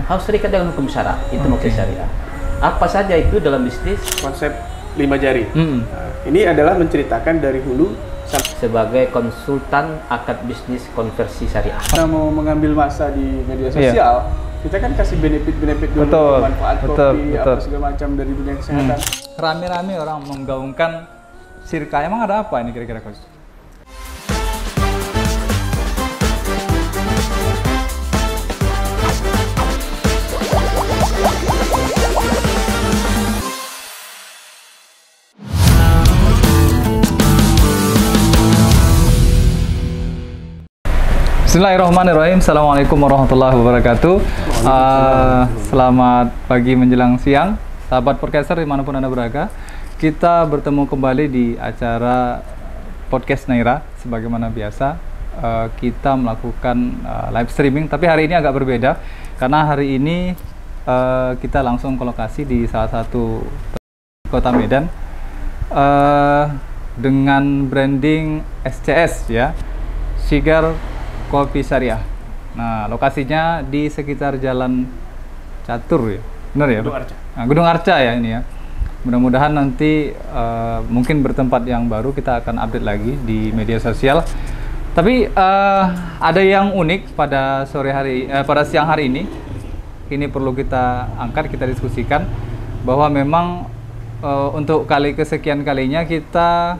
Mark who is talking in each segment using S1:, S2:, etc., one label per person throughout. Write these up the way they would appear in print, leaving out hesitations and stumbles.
S1: harus terikat dengan hukum syara, itu maksud syariah. Apa saja itu dalam bisnis?
S2: Konsep 5 jari. Nah, ini adalah menceritakan dari hulu
S1: sebagai konsultan akad bisnis konversi syariah.
S2: Kita mau mengambil masa di media sosial, kita kan kasih benefit dulu, manfaat kopi, apa segala macam dari dunia kesehatan.
S3: Rame-rame orang menggaungkan sirka. Emang ada apa ini kira-kira, Coach? Bismillahirrahmanirrahim. Assalamualaikum warahmatullahi wabarakatuh. Selamat pagi menjelang siang, sahabat podcaster dimanapun Anda berada. Kita bertemu kembali di acara podcast Naira. Sebagaimana biasa, kita melakukan live streaming, tapi hari ini agak berbeda karena hari ini kita langsung ke lokasi di salah satu kota Medan dengan branding SCS ya, Sigar Kopi Syariah. Nah, lokasinya di sekitar Jalan Catur ya, benar ya?
S2: Gunung Arca.
S3: Nah, Gunung Arca ya ini ya. Mudah-mudahan nanti mungkin bertempat yang baru, kita akan update lagi di media sosial. Tapi ada yang unik pada pada siang hari ini. Ini perlu kita angkat, kita diskusikan bahwa memang untuk kali kesekian kalinya kita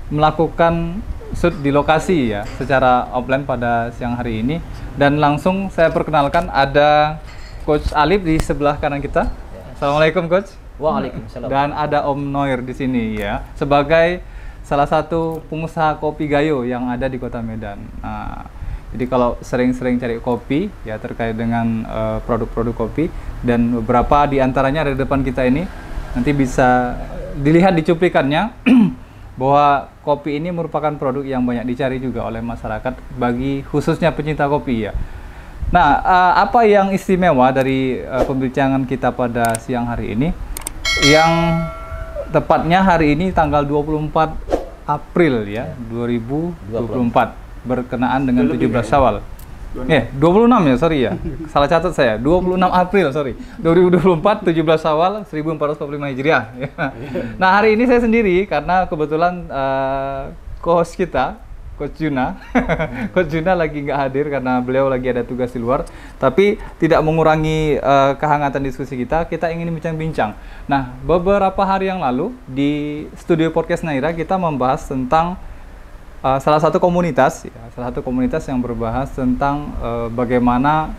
S3: melakukan shoot di lokasi ya, secara offline pada siang hari ini. Dan langsung saya perkenalkan, ada Coach Alif di sebelah kanan kita. Assalamualaikum Coach.
S1: Waalaikumsalam.
S3: Dan ada Om Noir di sini ya, sebagai salah satu pengusaha kopi Gayo yang ada di Kota Medan. Nah, jadi kalau sering-sering cari kopi ya, terkait dengan produk-produk kopi, dan beberapa di antaranya ada di depan kita ini, nanti bisa dilihat di cuplikannya bahwa kopi ini merupakan produk yang banyak dicari juga oleh masyarakat, bagi khususnya pecinta kopi ya. Nah, apa yang istimewa dari pembicaraan kita pada siang hari ini, yang tepatnya hari ini tanggal 24 April ya, 2024, berkenaan dengan 17 Syawal. 26 ya, sorry ya. Salah catat saya. 26 April, sorry. 2024, 17 Syawal, 1445 Hijriah. Nah, hari ini saya sendiri karena kebetulan co-host kita, Coach Juna, Coach Juna lagi nggak hadir karena beliau lagi ada tugas di luar. Tapi tidak mengurangi kehangatan diskusi kita. Kita ingin bincang-bincang. Nah, beberapa hari yang lalu di studio podcast Naira kita membahas tentang salah satu komunitas yang berbahas tentang bagaimana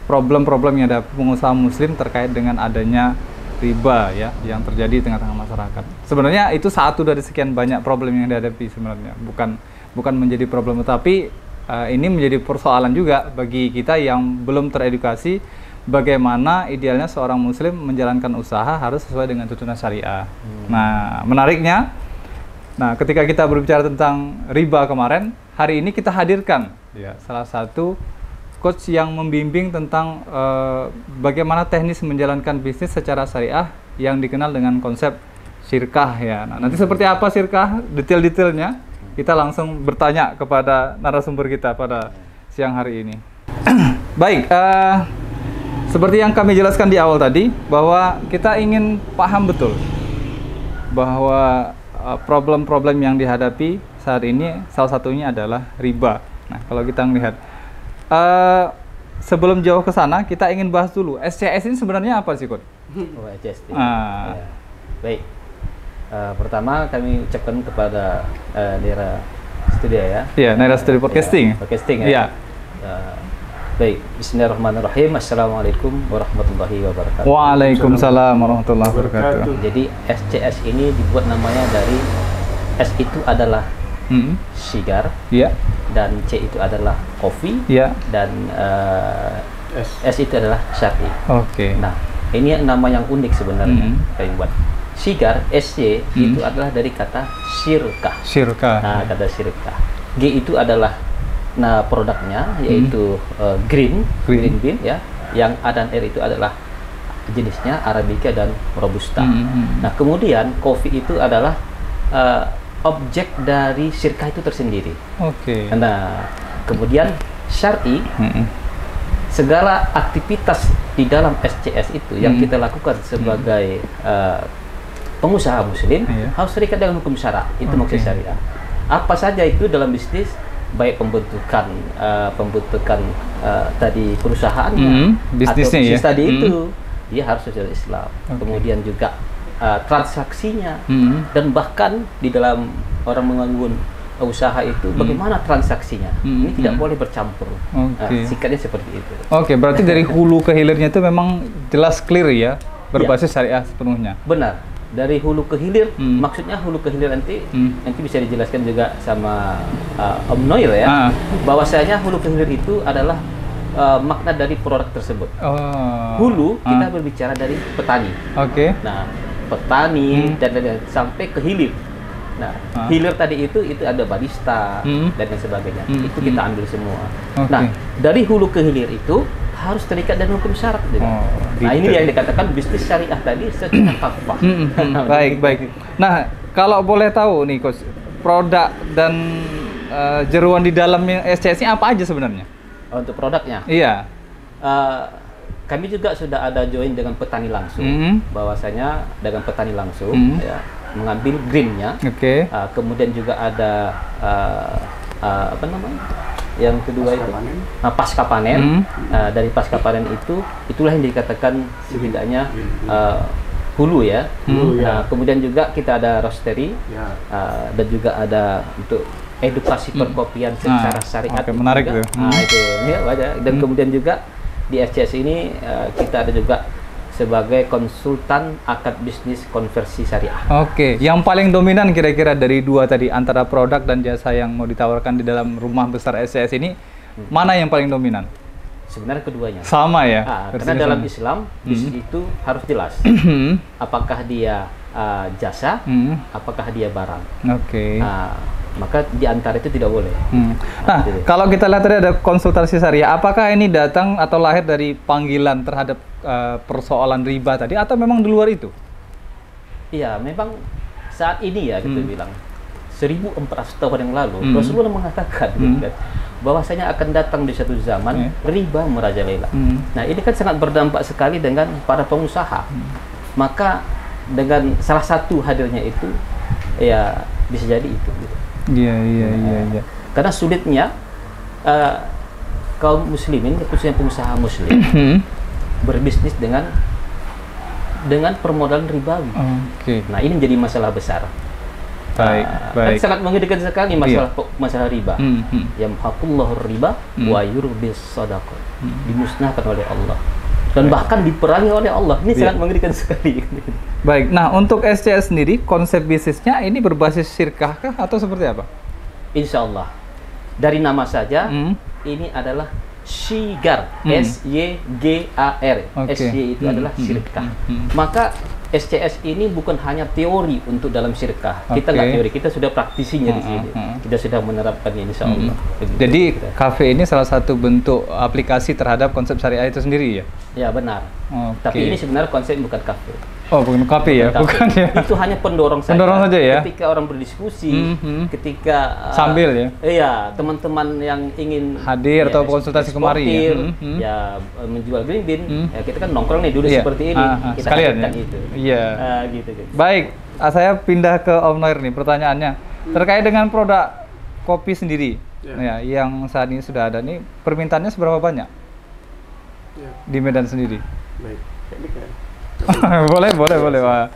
S3: problem-problem yang ada pengusaha muslim terkait dengan adanya riba ya, yang terjadi di tengah-tengah masyarakat. Sebenarnya itu satu dari sekian banyak problem yang dihadapi sebenarnya, bukan menjadi problem, tapi ini menjadi persoalan juga bagi kita yang belum teredukasi bagaimana idealnya seorang muslim menjalankan usaha harus sesuai dengan tuntunan syariah. Nah, menariknya, ketika kita berbicara tentang riba kemarin, hari ini kita hadirkan ya salah satu coach yang membimbing tentang bagaimana teknis menjalankan bisnis secara syariah yang dikenal dengan konsep syirkah ya. Nah, nanti seperti apa syirkah, detail-detailnya kita langsung bertanya kepada narasumber kita pada siang hari ini. Baik, seperti yang kami jelaskan di awal tadi, bahwa kita ingin paham betul bahwa problem-problem yang dihadapi saat ini salah satunya adalah riba. Nah, kalau kita melihat sebelum jauh ke sana, kita ingin bahas dulu SCS ini sebenarnya apa sih, Coach?
S1: Oh, SCS. Ya. Baik. Pertama kami ucapkan kepada Naira Studio ya.
S3: Iya, Naira Studio Podcasting.
S1: Podcasting ya. Iya. Baik, bismillahirrahmanirrahim. Assalamualaikum warahmatullahi wabarakatuh.
S3: Waalaikumsalam warahmatullahi wabarakatuh.
S1: Jadi SCS ini dibuat namanya dari S itu adalah sigar, dan C itu adalah kopi, dan S itu adalah syari.
S3: Oke.
S1: Nah, ini nama yang unik sebenarnya kami buat. Sigar, SC itu adalah dari kata syirkah. Nah, kata syirkah. G itu adalah produknya, yaitu green bean ya, yang A dan R itu adalah jenisnya Arabica dan Robusta. Nah, kemudian kopi itu adalah objek dari syirkah itu tersendiri.
S3: Oke.
S1: Nah, kemudian syar'i segala aktivitas di dalam SCS itu yang kita lakukan sebagai pengusaha muslim harus terikat dengan hukum syara. Itu maksud syariah. Apa saja itu dalam bisnis, baik pembentukan tadi perusahaannya
S3: bisnisnya
S1: atau bisnis tadi itu dia harus sesuai Islam. Kemudian juga transaksinya dan bahkan di dalam orang membangun usaha itu bagaimana transaksinya ini tidak boleh bercampur. Sikapnya seperti itu.
S3: Berarti dari hulu ke hilirnya itu memang jelas clear ya, berbasis syariah sepenuhnya.
S1: Benar, dari hulu ke hilir. Maksudnya hulu ke hilir nanti bisa dijelaskan juga sama Om Noir ya, bahwasanya hulu ke hilir itu adalah makna dari produk tersebut. Hulu kita berbicara dari petani. Nah, petani dan sampai ke hilir. Nah, hilir tadi itu ada barista dan lain sebagainya. Itu kita ambil semua. Nah, dari hulu ke hilir itu harus terikat dengan hukum syarat. Nah, ini yang dikatakan bisnis syariah tadi secara kafah.
S3: Baik. Nah, kalau boleh tahu nih Coach, produk dan jeruan di dalam SCS ini apa aja sebenarnya?
S1: Untuk produknya?
S3: Iya.
S1: Kami juga sudah ada join dengan petani langsung. Bahwasanya dengan petani langsung ya, mengambil greennya, kemudian juga ada apa namanya, yang kedua itu pasca panen. Dari pasca panen itulah yang dikatakan setidaknya hulu ya. Kemudian juga kita ada roastery dan juga ada untuk edukasi perkopian secara syariat.
S3: Menarik tuh.
S1: Itu ya, dan kemudian juga di SCS ini kita ada juga sebagai konsultan akad bisnis konversi syariah.
S3: Yang paling dominan kira-kira dari dua tadi antara produk dan jasa yang mau ditawarkan di dalam rumah besar SCS ini, mana yang paling dominan?
S1: Sebenarnya keduanya.
S3: Sama ya?
S1: Karena dalam Islam bisnis itu harus jelas. Apakah dia jasa, apakah dia barang. Maka di antara itu tidak boleh.
S3: Nah, kalau kita lihat tadi ada konsultasi syariah, apakah ini datang atau lahir dari panggilan terhadap persoalan riba tadi, atau memang di luar itu?
S1: Iya, memang saat ini ya kita bilang 1400 tahun yang lalu Rasulullah mengatakan bahwasanya akan datang di satu zaman riba merajalela. Nah, ini kan sangat berdampak sekali dengan para pengusaha. Maka dengan salah satu hadirnya itu ya bisa jadi itu.
S3: Iya.
S1: Karena sulitnya kaum muslimin, khususnya pengusaha muslim, berbisnis dengan permodalan ribawi. Nah, ini menjadi masalah besar. Baik. Sangat mengerikan sekali masalah riba. Yamhaqullahu riba wa yurbis shadaqah. Dimusnahkan oleh Allah. Dan bahkan diperangi oleh Allah. Ini sangat mengerikan sekali.
S3: Baik, nah untuk SCS sendiri, konsep bisnisnya ini berbasis syirkah kah atau seperti apa?
S1: Insya Allah. Dari nama saja, ini adalah Syigar. S-Y-G-A-R. S-Y itu adalah syirkah. Maka SCS ini bukan hanya teori untuk dalam syirkah. Kita nggak teori, kita sudah praktisinya di sini. Kita sudah menerapkannya insya Allah.
S3: Jadi kafe ini salah satu bentuk aplikasi terhadap konsep syariah itu sendiri ya?
S1: Ya benar. Tapi ini sebenarnya konsep bukan kafe.
S3: Bukan kafe ya? Bukan ya?
S1: Itu hanya pendorong saja.
S3: Pendorong saja ya?
S1: Ketika orang berdiskusi, ketika
S3: sambil ya?
S1: Iya, teman-teman yang ingin
S3: hadir atau konsultasi kemari
S1: ya, menjual green bean, ya kita kan nongkrong nih dulu seperti ini. Kita
S3: sekalian ya?
S1: Itu.
S3: Iya.
S1: Gitu.
S3: Baik, saya pindah ke Om Noir nih pertanyaannya. Terkait dengan produk kopi sendiri, yang saat ini sudah ada nih, permintaannya seberapa banyak? Di Medan sendiri?
S2: Baik.
S3: boleh. Wah.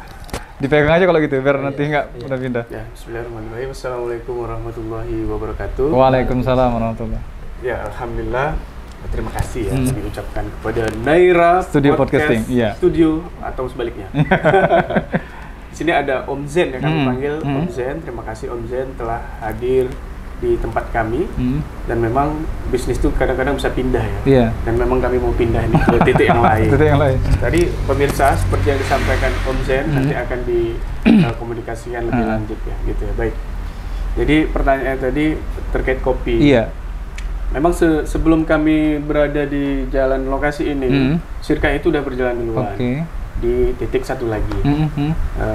S3: Dipegang aja kalau gitu, biar nanti nggak udah pindah.
S2: Ya, bismillahirrahmanirrahim. Assalamualaikum warahmatullahi wabarakatuh.
S3: Waalaikumsalam warahmatullahi.
S2: Ya, alhamdulillah. Terima kasih ya kami ucapkan kepada Naira
S3: Studio Podcasting,
S2: Studio atau sebaliknya. Di sini ada Om Zen yang kami panggil Om Zen. Terima kasih Om Zen telah hadir di tempat kami. Dan memang bisnis itu kadang-kadang bisa pindah ya. Dan memang kami mau pindah ini ke titik yang lain. Tadi pemirsa seperti yang disampaikan Om Zen nanti akan dikomunikasikan lebih lanjut ya, gitu ya. Baik. Jadi pertanyaan tadi terkait kopi. Memang sebelum kami berada di jalan lokasi ini, Syirkah itu udah berjalan duluan. Di titik satu lagi.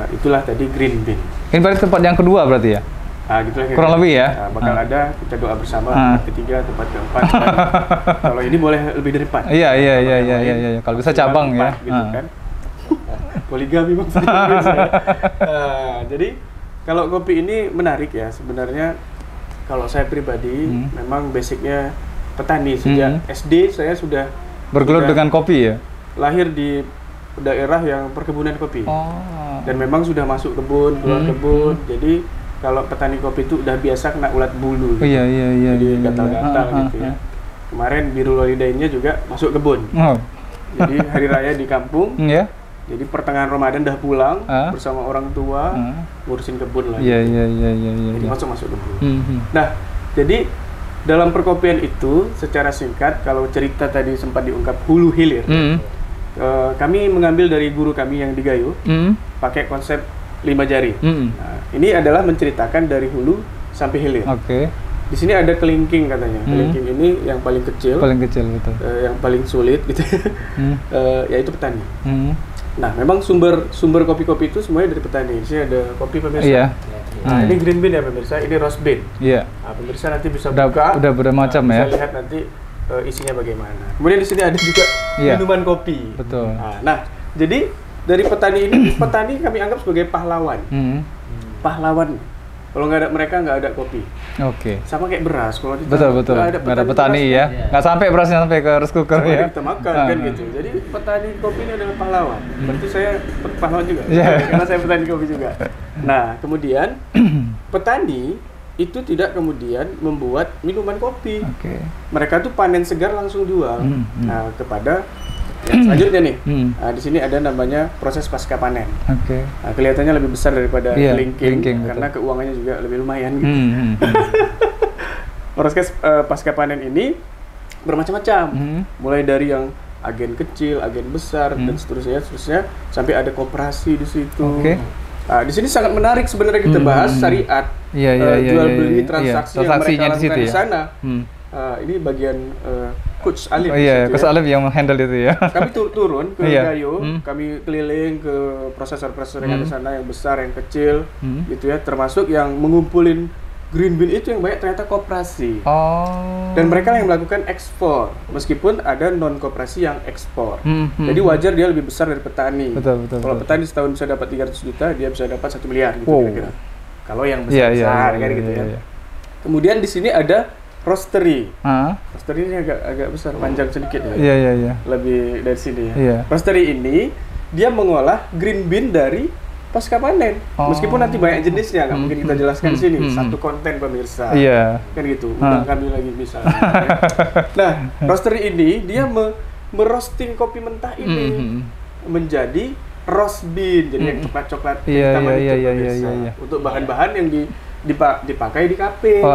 S2: Itulah tadi Green Bean.
S3: Ini berarti tempat yang kedua berarti ya?
S2: Gitulah
S3: kurang lebih ya.
S2: Bakal ada, kita doa bersama tempat ketiga, tempat keempat. Kalau ini boleh lebih dari 4.
S3: Iya. Kalau bisa cabang ya.
S2: Gitu kan. Poligami maksudnya. Jadi kalau kopi ini menarik ya sebenarnya. Kalau saya pribadi memang basicnya petani. Sejak SD saya sudah
S3: bergelut dengan kopi ya.
S2: Lahir di daerah yang perkebunan kopi. Dan memang sudah masuk kebun, keluar kebun. Jadi kalau petani kopi itu udah biasa kena ulat bulu. Gitu.
S3: Iya.
S2: Jadi gatal-gatal gitu ya. Kemarin biru lolidainya juga masuk kebun. Jadi hari raya di kampung. Jadi pertengahan Ramadan dah pulang bersama orang tua ngurusin kebun lagi.
S3: Iya.
S2: Jadi masuk kebun. Nah, jadi dalam perkopian itu secara singkat kalau cerita tadi sempat diungkap hulu hilir. Kami mengambil dari guru kami yang di Gayo pakai konsep 5 jari. Nah, ini adalah menceritakan dari hulu sampai hilir. Di sini ada kelingking katanya. Kelingking ini yang paling kecil. Paling kecil betul. Yang paling sulit gitu. Yaitu petani. Nah, memang sumber kopi-kopi itu semuanya dari petani. Di sini ada kopi pemirsa. Nah, ini green bean ya pemirsa, ini roast bean. Nah, pemirsa nanti bisa buka.
S3: Udah bermacam ya.
S2: Bisa lihat nanti isinya bagaimana. Kemudian di sini ada juga minuman kopi.
S3: Betul.
S2: Nah, jadi dari petani ini, petani kami anggap sebagai pahlawan. Pahlawan. Kalau nggak ada mereka nggak ada kopi. Sama kayak beras. Kalau
S3: betul. Nggak ada petani beras, ya. Nggak sampai berasnya sampai ke rice cooker ya.
S2: Kita makan kan gitu. Jadi petani kopi ini adalah pahlawan. Berarti saya pahlawan juga. Karena saya petani kopi juga. Nah, kemudian petani itu tidak kemudian membuat minuman kopi. Mereka tuh panen segar langsung jual. Nah, kepada selanjutnya nih, di sini ada namanya proses pasca panen. Nah, kelihatannya lebih besar daripada kelingking karena keuangannya juga lebih lumayan. Gitu. Proses pasca panen ini bermacam-macam, mulai dari yang agen kecil, agen besar, dan seterusnya, sampai ada koperasi di situ. Di sini sangat menarik sebenarnya kita bahas syariat, jual beli transaksi yang mereka lakukan di sana. Ini bagian Coach Alif.
S3: Coach Alif yang handle itu ya.
S2: Kami turun ke Gayo, kami keliling ke prosesor-prosesor yang ada sana, yang besar, yang kecil, gitu ya. Termasuk yang mengumpulin green bean itu yang banyak ternyata koperasi. Dan mereka yang melakukan ekspor, meskipun ada non koperasi yang ekspor. Jadi wajar dia lebih besar dari petani. Kalau petani setahun bisa dapat 300 juta, dia bisa dapat 1 miliar gitu kira-kira. Kalau yang besar kan gitu ya. Kemudian di sini ada roastery. Roastery ini agak besar, panjang sedikit ya. Lebih dari sini ya. Roastery ini dia mengolah green bean dari pasca panen. Meskipun nanti banyak jenisnya, nggak mungkin kita jelaskan di sini. Satu konten pemirsa. Kan gitu. Undang kami lagi misalnya. Nah, roastery ini dia merosting kopi mentah ini menjadi roast bean, jadi yang coklat-coklat hitam itu pemirsa. Untuk bahan-bahan yang dipakai di kafe.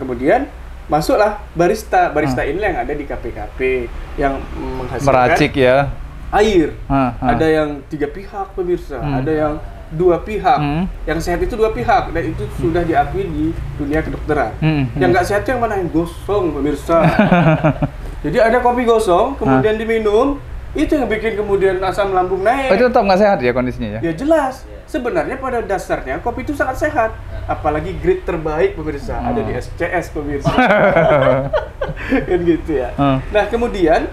S2: Kemudian masuklah barista. Barista ini yang ada di kafe-kafe yang menghasilkan
S3: meracik ya
S2: air. Ada yang 3 pihak pemirsa, ada yang 2 pihak. Yang sehat itu 2 pihak dan itu sudah diakui di dunia kedokteran. Yang nggak sehat yang mana? Yang gosong pemirsa. Jadi ada kopi gosong kemudian diminum, itu yang bikin kemudian asam lambung naik.
S3: Itu tetap nggak sehat ya kondisinya ya?
S2: Ya jelas. Sebenarnya pada dasarnya kopi itu sangat sehat, apalagi grade terbaik pemirsa ada di SCS pemirsa. Kan gitu ya. Nah kemudian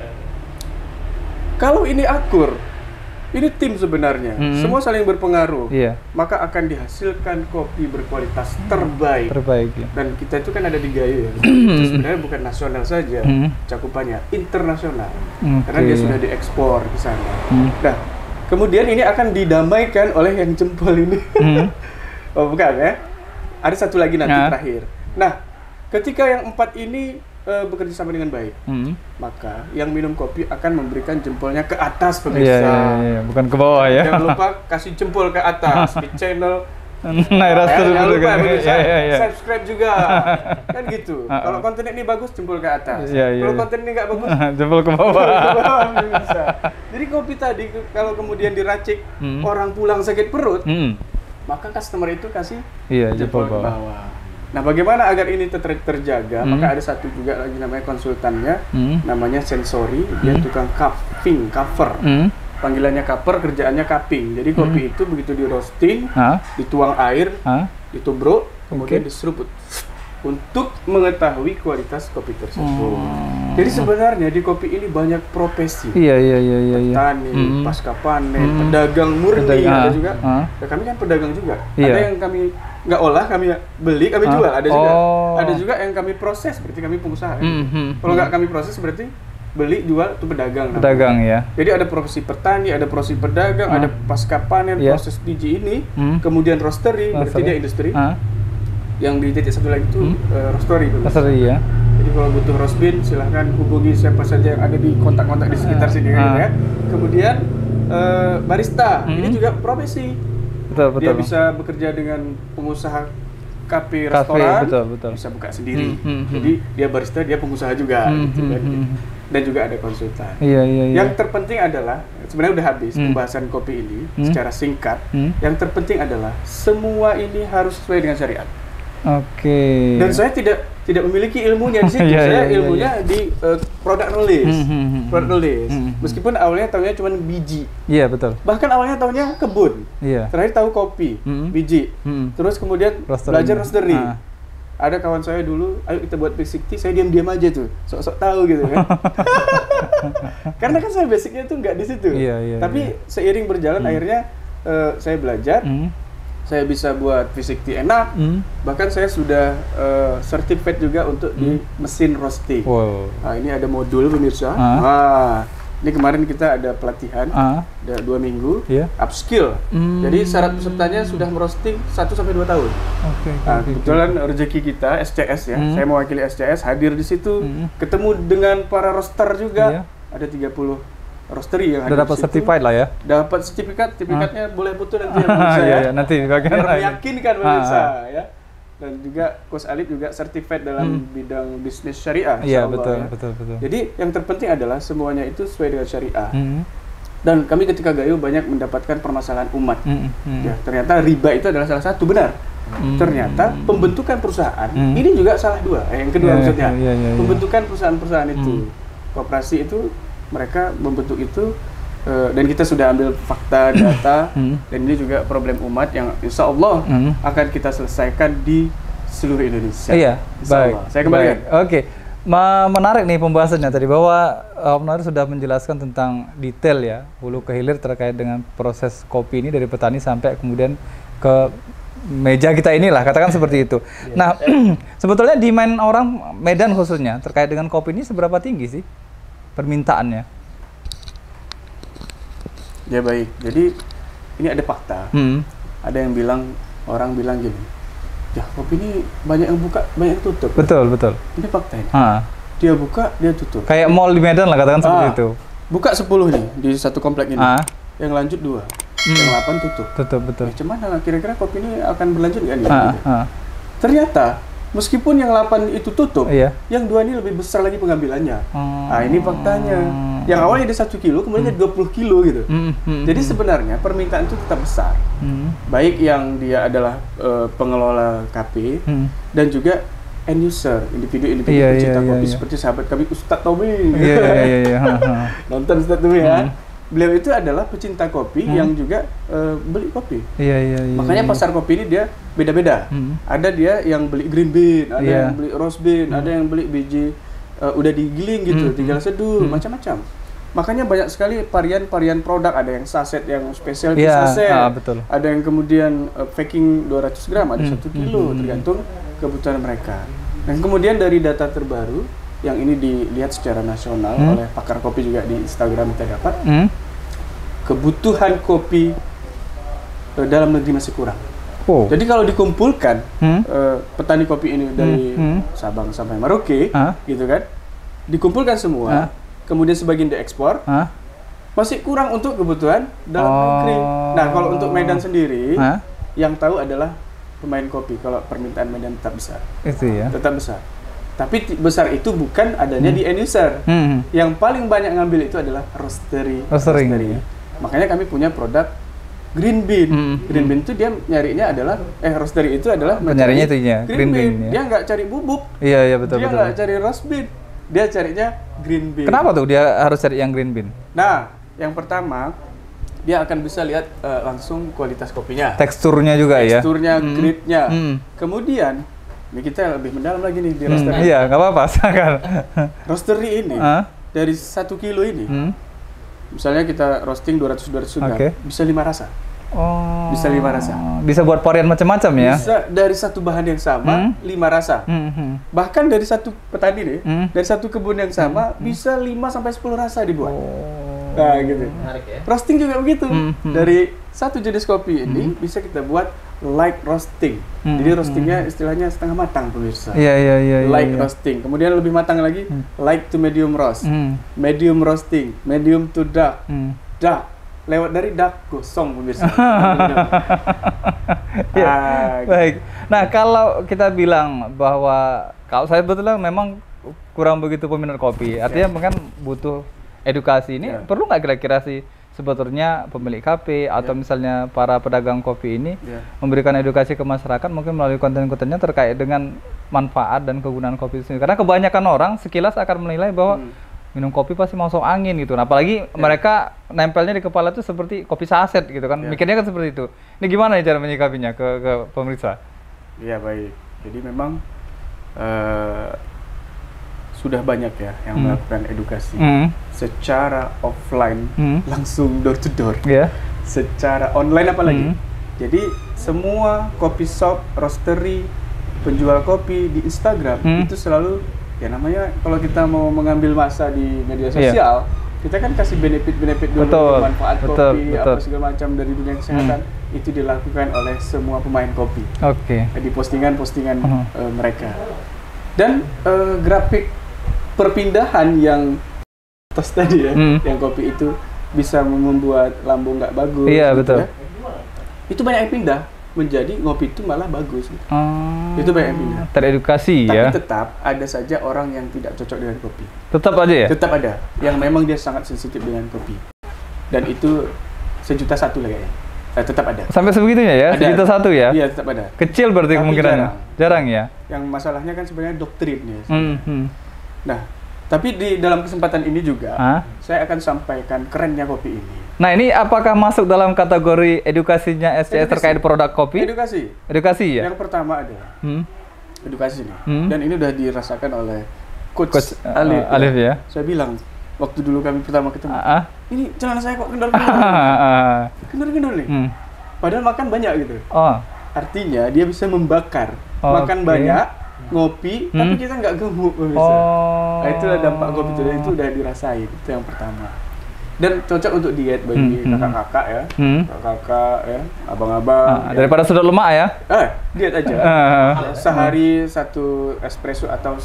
S2: kalau ini akur, ini tim sebenarnya, semua saling berpengaruh, maka akan dihasilkan kopi berkualitas terbaik. Dan kita itu kan ada di Gayo ya, itu sebenarnya bukan nasional saja, cakupannya internasional, karena dia sudah diekspor ke sana. Nah, kemudian ini akan didamaikan oleh yang jempol ini. Oh bukan ya, ada satu lagi nanti terakhir. Nah, ketika yang 4 ini bekerja sama dengan baik, maka yang minum kopi akan memberikan jempolnya ke atas pemirsa.
S3: Bukan ke bawah ya.
S2: Jangan lupa kasih jempol ke atas di channel
S3: Jangan
S2: lupa pemirsa, subscribe juga. Kan gitu. Kalau konten ini bagus, jempol ke atas. Kalau konten ini nggak bagus,
S3: jempol ke bawah.
S2: Jadi kopi tadi kalau kemudian diracik, orang pulang sakit perut, maka customer itu kasih jempol ke bawah. Nah, bagaimana agar ini terjaga? Maka ada satu juga lagi namanya konsultannya, namanya Sensori, dia tukang cover. Panggilannya cover, kerjaannya cupping. Jadi kopi itu begitu di roasting, dituang air, ditubruk, kemudian diseruput untuk mengetahui kualitas kopi tersebut. Jadi sebenarnya di kopi ini banyak profesi.
S3: Iya.
S2: Petani, pasca panen, pedagang murni ada juga. Ya, kami kan pedagang juga. Ada yang kami nggak olah, kami beli, kami jual. Ada juga. Ada juga yang kami proses, berarti kami pengusaha. Kalau nggak kami proses berarti beli, jual, itu pedagang.
S3: Pedagang ya.
S2: Jadi ada profesi petani, ada profesi pedagang, ada pasca panen, proses biji ini, kemudian roastery, berarti dia industri. Yang di titik satu lagi itu roastery.
S3: Roastery ya.
S2: Jadi kalau butuh roast bean silahkan hubungi siapa saja yang ada di kontak-kontak di sekitar sini ya. Kemudian barista, ini juga profesi.
S3: Betul.
S2: Dia bisa bekerja dengan pengusaha kafe restoran,
S3: betul.
S2: bisa buka sendiri. Jadi dia barista, dia pengusaha juga. Gitu, dan juga ada konsultan.
S3: Iya.
S2: Yang terpenting adalah, sebenarnya udah habis pembahasan kopi ini secara singkat. Yang terpenting adalah semua ini harus sesuai dengan syariat.
S3: Oke.
S2: Dan saya tidak memiliki ilmunya di situ. Saya ilmunya di product knowledge. Product knowledge. Meskipun awalnya tahunya cuma biji.
S3: Iya, betul.
S2: Bahkan awalnya tahunya kebun.
S3: Iya.
S2: Terakhir tahu kopi, biji. Terus kemudian belajar roastery. Ada kawan saya dulu, ayo kita buat basic tea, saya diam-diam aja tuh, sok-sok tahu gitu kan. Karena kan saya basicnya tuh nggak di situ. Tapi seiring berjalan akhirnya saya belajar. Saya bisa buat basic tea enak, bahkan saya sudah certified juga untuk di mesin roasting. Nah, ini ada modul pemirsa. Ini kemarin kita ada pelatihan, ada 2 minggu, upskill. Jadi syarat pesertanya sudah merosting 1-2 tahun. Kebetulan rezeki kita SCS ya, saya mewakili SCS hadir di situ, ketemu dengan para roaster juga, ada 30 roastery yang
S3: udah dapat certified lah ya.
S2: Dapat sertifikatnya boleh foto nanti ya pemirsa ya.
S3: Nanti bagian
S2: biar meyakinkan pemirsa ya. Dan juga Coach Alip juga certified dalam bidang bisnis syariah.
S3: Iya, betul.
S2: Jadi yang terpenting adalah semuanya itu sesuai dengan syariah. Dan kami ketika Gayo banyak mendapatkan permasalahan umat. Ya, ternyata riba itu adalah salah satu, benar. Ternyata pembentukan perusahaan ini juga salah dua. Yang kedua maksudnya pembentukan perusahaan-perusahaan itu, koperasi itu mereka membentuk itu, dan kita sudah ambil fakta data, dan ini juga problem umat yang insya Allah akan kita selesaikan di seluruh Indonesia.
S3: Iya, baik.
S2: Saya kembalikan.
S3: Oke. Menarik nih pembahasannya tadi, bahwa Om Nadir sudah menjelaskan tentang detail ya, hulu ke hilir terkait dengan proses kopi ini dari petani sampai kemudian ke meja kita inilah, katakan seperti itu. Nah, sebetulnya demand orang Medan khususnya terkait dengan kopi ini seberapa tinggi sih permintaannya?
S2: Ya baik, jadi ini ada fakta. Ada yang bilang, orang bilang gini, ya kopi ini banyak yang buka, banyak yang tutup.
S3: Betul.
S2: Ini fakta ini. Dia buka, dia tutup.
S3: Kayak mall di Medan lah, katakan seperti itu.
S2: Buka 10 nih di satu komplek ini. Yang lanjut 2. Yang 8 tutup.
S3: Betul.
S2: Ya, cuman kira-kira kopi ini akan berlanjut nggak nih? Ternyata meskipun yang 8 itu tutup, yang 2 ini lebih besar lagi pengambilannya. Nah, ini faktanya. Yang awalnya dia 1 kilo, kemudian jadi 20 kilo gitu. Jadi sebenarnya permintaan itu tetap besar. Baik yang dia adalah pengelola kafe, dan juga end user, individu-individu pecinta kopi seperti sahabat kami Ustadz Tommy. Nonton Ustadz Tommy ya. Beliau itu adalah pecinta kopi yang juga beli kopi. Makanya pasar kopi ini dia beda-beda. Ada dia yang beli green bean, ada yang beli roast bean, ada yang beli biji udah digiling gitu, tinggal seduh, macam-macam. Makanya banyak sekali varian produk, ada yang saset, yang spesial saset, ada yang kemudian packing 200 gram, ada 1 kilo, tergantung kebutuhan mereka. Dan kemudian dari data terbaru, yang ini dilihat secara nasional oleh pakar kopi juga di Instagram kita dapat, kebutuhan kopi dalam negeri masih kurang. Jadi kalau dikumpulkan petani kopi ini dari Sabang sampai Merauke, gitu kan, dikumpulkan semua, kemudian sebagian diekspor, masih kurang untuk kebutuhan dalam negeri. Nah, kalau untuk Medan sendiri, yang tahu adalah pemain kopi. Kalau permintaan Medan tetap besar, tetap besar. Tapi besar itu bukan adanya di end user. Yang paling banyak ngambil itu adalah roastery. Makanya kami punya produk green bean. Green bean itu dia nyarinya adalah roastery itu adalah
S3: nyarinya itu
S2: green bean. Dia nggak cari bubuk.
S3: Betul.
S2: Dia nggak cari roast bean. Dia carinya green bean.
S3: Kenapa tuh dia harus cari yang green bean?
S2: Nah, yang pertama, dia akan bisa lihat langsung kualitas kopinya.
S3: Teksturnya juga ya.
S2: Teksturnya, grade-nya. Kemudian, ini kita lebih mendalam lagi nih di roastery.
S3: Iya, nggak apa-apa, silakan.
S2: Roastery ini, dari 1 kilo ini, misalnya kita roasting 200-200 sudah, bisa 5 rasa.
S3: Oh.
S2: Bisa 5 rasa.
S3: Bisa buat varian macam-macam ya?
S2: Bisa dari satu bahan yang sama, 5 rasa. Bahkan dari satu petani nih, dari satu kebun yang sama, bisa 5-10 rasa dibuat. Nah, gitu.
S1: Menarik ya.
S2: Roasting juga begitu. Dari satu jenis kopi ini bisa kita buat light roasting. Jadi roastingnya istilahnya setengah matang pemirsa.
S3: Iya.
S2: Light roasting. Kemudian lebih matang lagi, light to medium roast. Medium roasting, medium to dark. Dark. Lewat dari dark gosong pemirsa.
S3: Baik. Nah, kalau kita bilang bahwa kalau saya betulnya memang kurang begitu peminat kopi, artinya kan butuh edukasi ini. Perlu nggak kira-kira sih sebetulnya pemilik kafe atau misalnya para pedagang kopi ini memberikan edukasi ke masyarakat mungkin melalui konten-kontennya terkait dengan manfaat dan kegunaan kopi itu sendiri. Karena kebanyakan orang sekilas akan menilai bahwa minum kopi pasti masuk angin gitu. Nah, apalagi mereka nempelnya di kepala itu seperti kopi saset gitu kan. Mikirnya kan seperti itu. Ini gimana nih cara menyikapinya ke pemirsa?
S2: Iya, baik. Jadi memang sudah banyak ya yang melakukan edukasi secara offline, langsung door to door. Secara online apalagi. Jadi semua coffee shop, roastery, penjual kopi di Instagram itu selalu ya namanya kalau kita mau mengambil masa di media sosial, kita kan kasih benefit-benefit dulu, manfaat kopi, apa segala macam dari dunia kesehatan, itu dilakukan oleh semua pemain kopi. Di postingan-postingan mereka. Dan grafik perpindahan yang atas tadi ya, yang kopi itu bisa membuat lambung nggak bagus.
S3: Iya, betul.
S2: Ya. Itu banyak yang pindah menjadi ngopi itu malah bagus. Itu banyak yang pindah.
S3: Teredukasi.
S2: Tapi
S3: ya.
S2: tetap ada saja orang yang tidak cocok dengan kopi.
S3: Tetap aja ya?
S2: Tetap ada. Yang memang dia sangat sensitif dengan kopi. Dan itu 1.100.000 lah kayaknya. Tetap ada.
S3: Sampai sebegitunya ya? 1.100.000 ya?
S2: Iya, tetap ada.
S3: Kecil berarti
S2: tapi
S3: kemungkinannya? Jarang ya?
S2: Yang masalahnya kan sebenarnya doktrin ya. Nah, tapi di dalam kesempatan ini juga saya akan sampaikan kerennya kopi ini.
S3: Nah, ini apakah masuk dalam kategori edukasinya SCS terkait produk kopi? Edukasi ya?
S2: Yang pertama ada edukasi nih. Dan ini udah dirasakan oleh Coach
S3: Alif ya?
S2: Saya bilang waktu dulu kami pertama ketemu, ini celana saya kok kendor-kendor. Kendor-kendor nih. Padahal makan banyak gitu. Artinya dia bisa membakar. Makan banyak, ngopi, tapi kita nggak gemuk. Nah, itulah dampak kopi itu udah dirasain. Itu yang pertama. Dan cocok untuk diet bagi kakak-kakak ya, kakak-kakak ya, abang-abang.
S3: Daripada sudah lemak ya?
S2: Diet aja. Sehari 1 espresso atau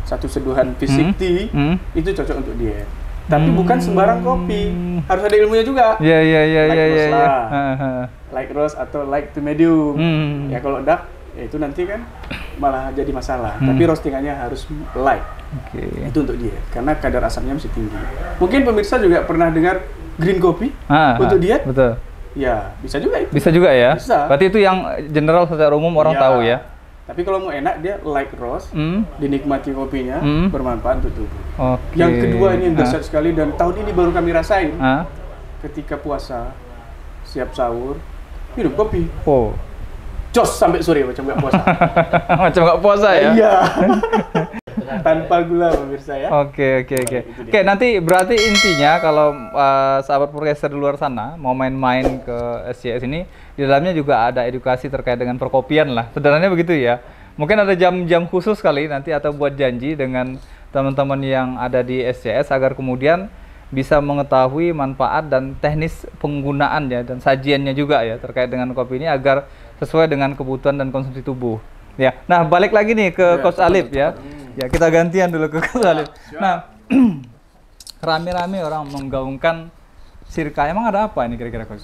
S2: satu seduhan fisik tea itu cocok untuk diet. Tapi bukan sembarang kopi, harus ada ilmunya juga.
S3: Iya.
S2: Light roast atau light to medium. Ya kalau dark, ya itu nanti kan malah jadi masalah. Tapi roastingannya harus light. Itu untuk diet, karena kadar asamnya masih tinggi. Mungkin pemirsa juga pernah dengar green coffee untuk diet?
S3: Betul.
S2: Ya, bisa juga itu.
S3: Bisa juga ya?
S2: Bisa.
S3: Berarti itu yang general secara umum orang tahu ya?
S2: Tapi kalau mau enak, dia light roast, dinikmati kopinya, bermanfaat untuk tubuh. Yang kedua ini yang dahsyat sekali, dan tahun ini baru kami rasain. Ketika puasa, siap sahur, minum kopi. Jos sampai sore macam nggak puasa.
S3: Macam nggak puasa ya?
S2: Iya. Tanpa gula pemirsa ya.
S3: Oke, nanti berarti intinya kalau sahabat podcaster di luar sana mau main-main ke SCS ini, di dalamnya juga ada edukasi terkait dengan perkopian lah. Sederhananya begitu ya. Mungkin ada jam-jam khusus kali nanti atau buat janji dengan teman-teman yang ada di SCS agar kemudian bisa mengetahui manfaat dan teknis penggunaan ya dan sajiannya juga ya terkait dengan kopi ini agar sesuai dengan kebutuhan dan konsumsi tubuh. Ya. Nah, balik lagi nih ke Coach Alif ya. Ya, kita gantian dulu ke Coach Alif. Nah, rame-rame orang menggaungkan Sirka. Emang ada apa ini kira-kira, Coach?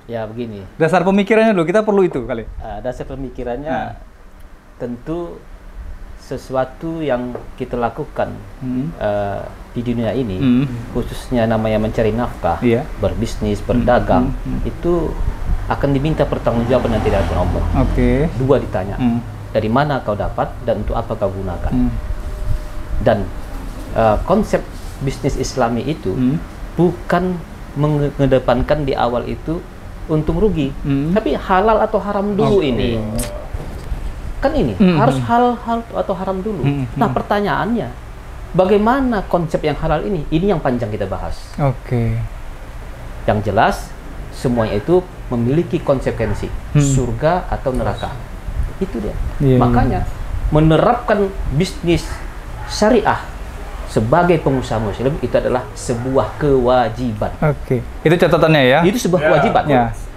S1: Ya, begini.
S3: Dasar pemikirannya dulu, kita perlu itu kali.
S1: Dasar pemikirannya tentu sesuatu yang kita lakukan di dunia ini, khususnya namanya mencari nafkah, berbisnis, berdagang, itu akan diminta pertanggungjawaban yang tidak akan Allah. Dua ditanya, dari mana kau dapat dan untuk apa kau gunakan. Dan konsep bisnis Islami itu bukan mengedepankan di awal itu untung rugi. Tapi halal atau haram dulu ini. Kan ini harus halal atau haram dulu. Nah, pertanyaannya, bagaimana konsep yang halal ini? Ini yang panjang kita bahas. Yang jelas semuanya itu memiliki konsekuensi, surga atau neraka. Itu dia. Makanya menerapkan bisnis syariah sebagai pengusaha muslim itu adalah sebuah kewajiban.
S3: Itu catatannya ya?
S1: Itu sebuah kewajiban.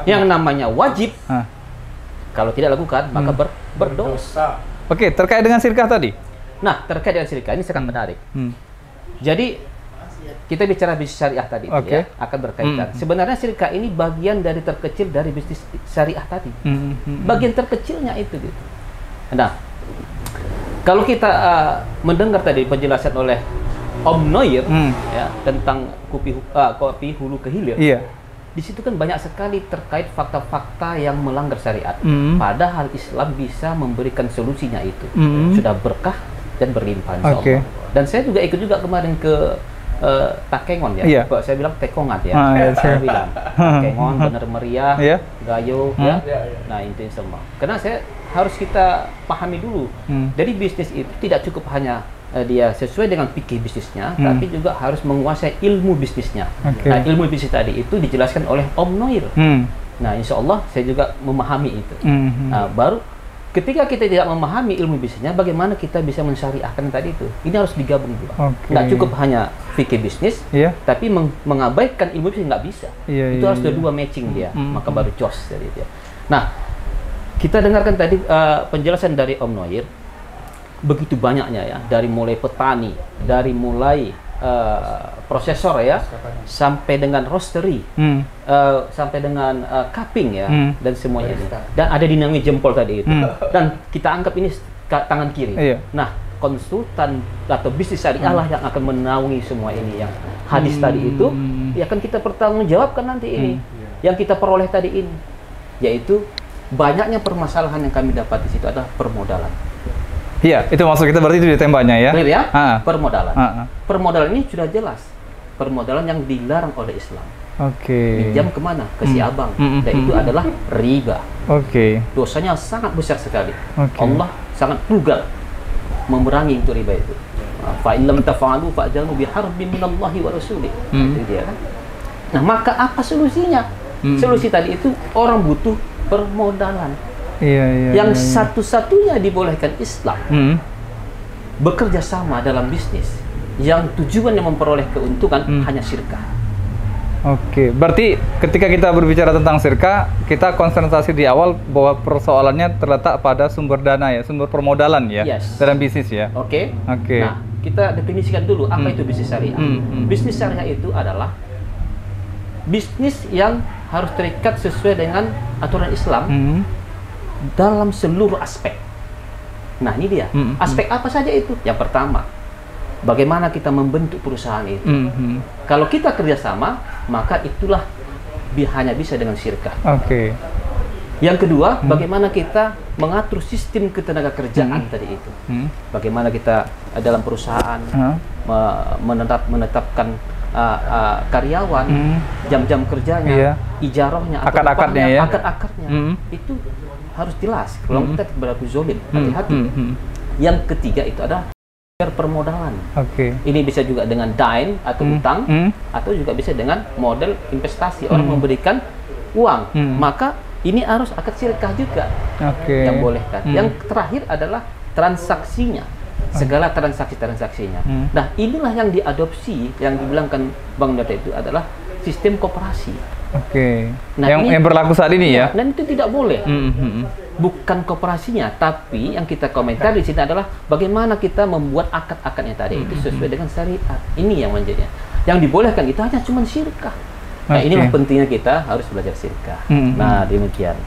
S1: Yang namanya wajib, kalau tidak lakukan maka berdosa.
S3: Terkait dengan syirkah tadi?
S1: Nah, terkait dengan syirkah ini sangat menarik. Jadi kita bicara bisnis syariah tadi ya, akan berkaitan. Sebenarnya syirkah ini bagian dari terkecil dari bisnis syariah tadi. Bagian terkecilnya itu gitu. Nah, kalau kita mendengar tadi penjelasan oleh Om Noir ya, tentang kopi hulu ke hilir, di situ kan banyak sekali terkait fakta-fakta yang melanggar syariat. Padahal Islam bisa memberikan solusinya itu. Sudah berkah dan berlimpah insya Allah. Dan saya juga ikut juga kemarin ke Takengon ya. Kok saya bilang Tekongan ya. Saya bilang Takengon benar meriah, gayo ya. Nah, itu semua. Karena harus kita pahami dulu. Jadi bisnis itu tidak cukup hanya dia sesuai dengan fikih bisnisnya, tapi juga harus menguasai ilmu bisnisnya. Nah, ilmu bisnis tadi itu dijelaskan oleh Om Noir. Nah, insya Allah saya juga memahami itu. Nah, baru ketika kita tidak memahami ilmu bisnisnya, bagaimana kita bisa mensyariahkan tadi itu? Ini harus digabung juga. Nggak cukup hanya fikih bisnis, tapi mengabaikan ilmu bisnis nggak bisa. Itu harus dua matching dia, maka baru jos dari dia. Nah, kita dengarkan tadi penjelasan dari Om Noir. Begitu banyaknya ya, dari mulai petani, dari mulai prosesor ya, sampai dengan roastery, sampai dengan cupping ya, dan semuanya ini. Dan ada dinamik jempol tadi itu. Dan kita anggap ini tangan kiri. Nah, konsultan atau bisnis syariah lah yang akan menaungi semua ini. Yang hadis tadi itu, ya kan kita pertanggungjawabkan nanti ini. Yang kita peroleh tadi ini, yaitu banyaknya permasalahan yang kami dapat di situ adalah permodalan.
S3: Iya, itu maksud kita berarti itu ditembaknya ya?
S1: Benar ya? Permodalan. Permodalan ini sudah jelas. Permodalan yang dilarang oleh Islam. Pinjam kemana? Ke si abang. Dan itu adalah riba. Dosanya sangat besar sekali. Allah sangat vulgar memerangi untuk riba itu. Fa in lam taf'alu fa'janu biharbin minallahi wa rasulih. Itu dia kan. Nah, maka apa solusinya? Solusi tadi itu orang butuh permodalan. Yang satu-satunya dibolehkan Islam bekerja sama dalam bisnis yang tujuannya memperoleh keuntungan hanya syirkah.
S3: Berarti ketika kita berbicara tentang syirkah, kita konsentrasi di awal bahwa persoalannya terletak pada sumber dana ya, sumber permodalan ya, dalam bisnis ya. Nah, kita definisikan dulu apa itu bisnis syariah. Bisnis syariah itu adalah bisnis yang harus terikat sesuai dengan aturan Islam dalam seluruh aspek. Nah, ini dia. Aspek apa saja itu? Yang pertama, bagaimana kita membentuk perusahaan itu. Kalau kita kerjasama, maka itulah hanya bisa dengan syirkah. Yang kedua, bagaimana kita mengatur sistem ketenaga kerjaan tadi itu. Bagaimana kita dalam perusahaan menetapkan karyawan, jam-jam kerjanya, ijarahnya, akad-akadnya ya.
S1: Akad-akadnya itu harus jelas. Kalau kita berlaku zolim, hati-hati. Yang ketiga itu adalah permodalan. Ini bisa juga dengan dine atau utang, atau juga bisa dengan model investasi. Orang memberikan uang, maka ini harus akad syirkah juga yang bolehkan. Yang terakhir adalah transaksinya, segala transaksinya. Nah, inilah yang diadopsi, yang dibilangkan Bang Dota itu adalah sistem koperasi. Nah, yang berlaku saat ini ya. Dan itu tidak boleh. Bukan koperasinya, tapi yang kita komentar di sini adalah bagaimana kita membuat akad-akadnya tadi itu sesuai dengan syariat. Ini yang menjadinya. Yang dibolehkan itu hanya cuma syirkah. Nah, inilah pentingnya kita harus belajar syirkah. Nah, demikian.